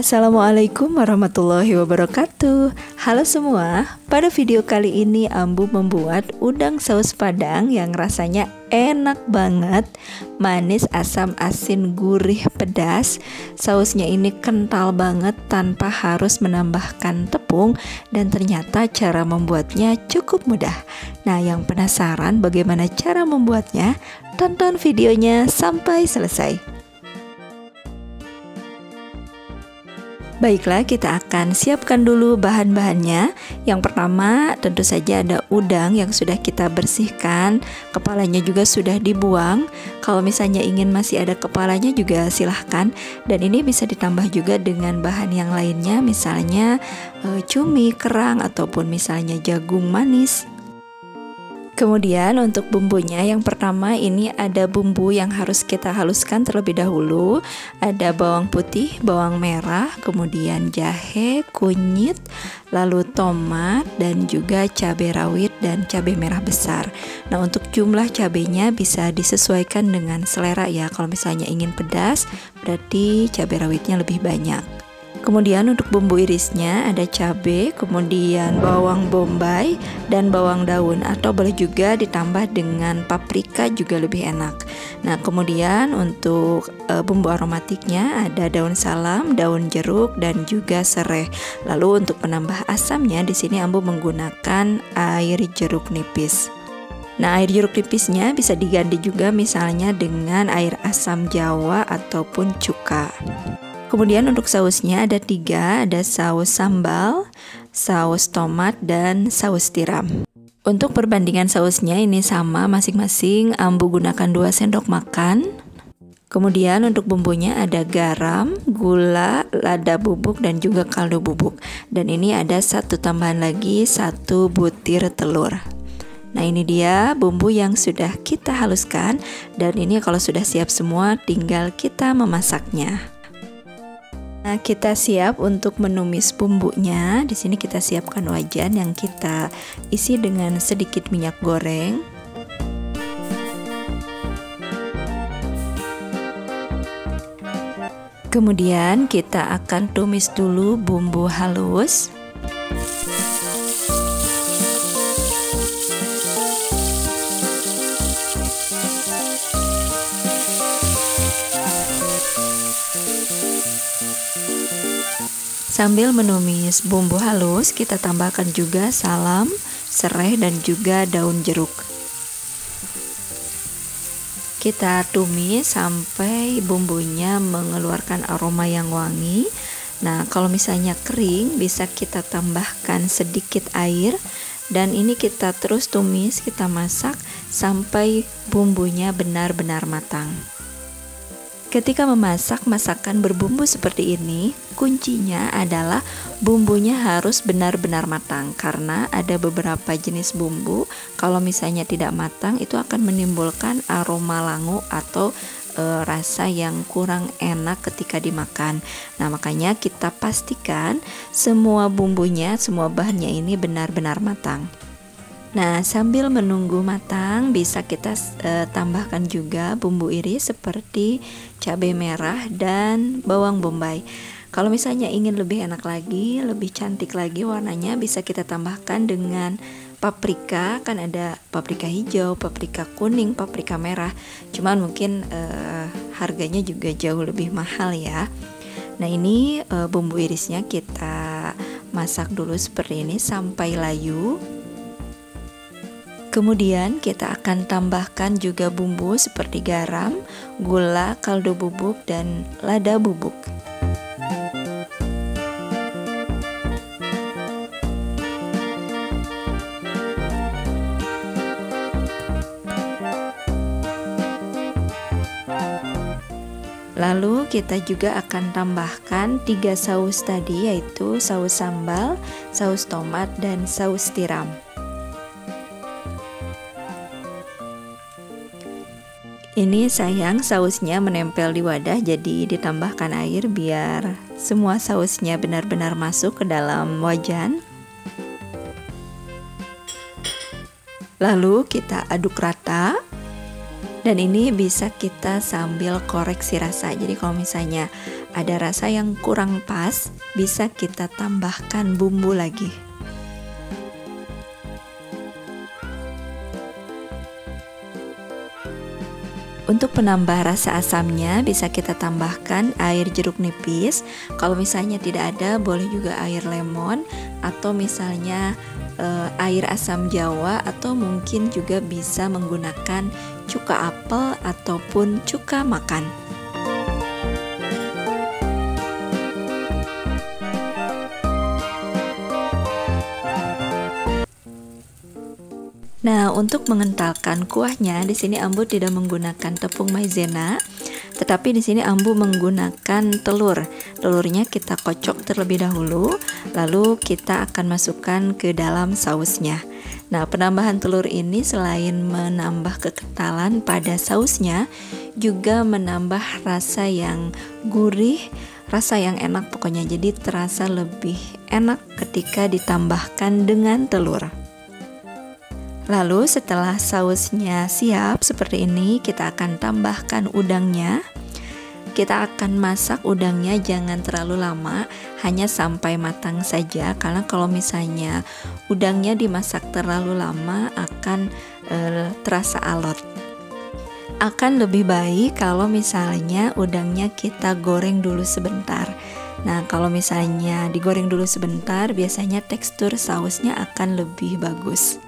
Assalamualaikum warahmatullahi wabarakatuh. Halo semua, pada video kali ini Ambu membuat udang saus padang yang rasanya enak banget. Manis, asam, asin, gurih, pedas. Sausnya ini kental banget tanpa harus menambahkan tepung. Dan ternyata cara membuatnya cukup mudah. Nah, yang penasaran bagaimana cara membuatnya? Tonton videonya sampai selesai. Baiklah, kita akan siapkan dulu bahan-bahannya. Yang pertama tentu saja ada udang yang sudah kita bersihkan. Kepalanya juga sudah dibuang. Kalau misalnya ingin masih ada kepalanya juga silahkan. Dan ini bisa ditambah juga dengan bahan yang lainnya, misalnya cumi, kerang, ataupun misalnya jagung manis. Kemudian untuk bumbunya, yang pertama ini ada bumbu yang harus kita haluskan terlebih dahulu. Ada bawang putih, bawang merah, kemudian jahe, kunyit, lalu tomat, dan juga cabai rawit dan cabai merah besar. Nah, untuk jumlah cabainya bisa disesuaikan dengan selera ya. Kalau misalnya ingin pedas, berarti cabai rawitnya lebih banyak. Kemudian untuk bumbu irisnya ada cabai, kemudian bawang bombay dan bawang daun, atau boleh juga ditambah dengan paprika juga lebih enak. Nah, kemudian untuk bumbu aromatiknya ada daun salam, daun jeruk, dan juga serai. Lalu untuk penambah asamnya di sini Ambu menggunakan air jeruk nipis. Nah, air jeruk nipisnya bisa diganti juga misalnya dengan air asam jawa ataupun cuka. Kemudian untuk sausnya ada 3, ada saus sambal, saus tomat, dan saus tiram. Untuk perbandingan sausnya ini sama masing-masing, Ambu gunakan 2 sendok makan. Kemudian untuk bumbunya ada garam, gula, lada bubuk, dan juga kaldu bubuk. Dan ini ada 1 tambahan lagi, 1 butir telur. Nah, ini dia bumbu yang sudah kita haluskan, dan ini kalau sudah siap semua tinggal kita memasaknya. Nah, kita siap untuk menumis bumbunya. Di sini kita siapkan wajan yang kita isi dengan sedikit minyak goreng. Kemudian kita akan tumis dulu bumbu halus. Sambil menumis bumbu halus, kita tambahkan juga salam, serai, dan juga daun jeruk. Kita tumis sampai bumbunya mengeluarkan aroma yang wangi. Nah, kalau misalnya kering, bisa kita tambahkan sedikit air. Dan ini kita terus tumis, kita masak sampai bumbunya benar-benar matang. Ketika memasak masakan berbumbu seperti ini, kuncinya adalah bumbunya harus benar-benar matang, karena ada beberapa jenis bumbu kalau misalnya tidak matang itu akan menimbulkan aroma langu atau rasa yang kurang enak ketika dimakan. Nah, makanya kita pastikan semua bumbunya, semua bahannya ini benar-benar matang. Nah, sambil menunggu matang bisa kita tambahkan juga bumbu iris seperti cabai merah dan bawang bombay. Kalau misalnya ingin lebih enak lagi, lebih cantik lagi warnanya, bisa kita tambahkan dengan paprika. Kan ada paprika hijau, paprika kuning, paprika merah. Cuman mungkin harganya juga jauh lebih mahal ya. Nah, ini bumbu irisnya kita masak dulu seperti ini sampai layu. Kemudian kita akan tambahkan juga bumbu seperti garam, gula, kaldu bubuk, dan lada bubuk. Lalu kita juga akan tambahkan 3 saus tadi, yaitu saus sambal, saus tomat, dan saus tiram. Ini sayang sausnya menempel di wadah, jadi ditambahkan air biar semua sausnya benar-benar masuk ke dalam wajan. Lalu kita aduk rata. Dan ini bisa kita sambil koreksi rasa. Jadi kalau misalnya ada rasa yang kurang pas, bisa kita tambahkan bumbu lagi. Untuk penambah rasa asamnya bisa kita tambahkan air jeruk nipis. Kalau misalnya tidak ada, boleh juga air lemon atau misalnya air asam jawa, atau mungkin juga bisa menggunakan cuka apel ataupun cuka makan. Nah, untuk mengentalkan kuahnya, di sini Ambu tidak menggunakan tepung maizena, tetapi di sini Ambu menggunakan telur. Telurnya kita kocok terlebih dahulu, lalu kita akan masukkan ke dalam sausnya. Nah, penambahan telur ini selain menambah kekentalan pada sausnya, juga menambah rasa yang gurih, rasa yang enak pokoknya. Jadi terasa lebih enak ketika ditambahkan dengan telur. Lalu setelah sausnya siap seperti ini, kita akan tambahkan udangnya. Kita akan masak udangnya jangan terlalu lama, hanya sampai matang saja, karena kalau misalnya udangnya dimasak terlalu lama akan terasa alot. Akan lebih baik kalau misalnya udangnya kita goreng dulu sebentar. Nah, kalau misalnya digoreng dulu sebentar, biasanya tekstur sausnya akan lebih bagus.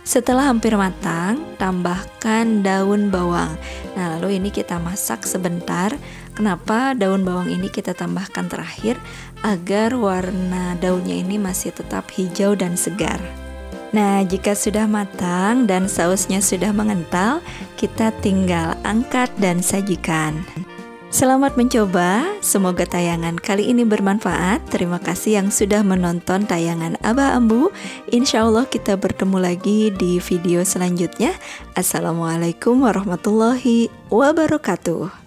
Setelah hampir matang, tambahkan daun bawang. Nah, lalu ini kita masak sebentar. Kenapa daun bawang ini kita tambahkan terakhir? Agar warna daunnya ini masih tetap hijau dan segar. Nah, jika sudah matang dan sausnya sudah mengental, kita tinggal angkat dan sajikan. Selamat mencoba, semoga tayangan kali ini bermanfaat. Terima kasih yang sudah menonton tayangan Abah Ambu. Insya Allah kita bertemu lagi di video selanjutnya. Assalamualaikum warahmatullahi wabarakatuh.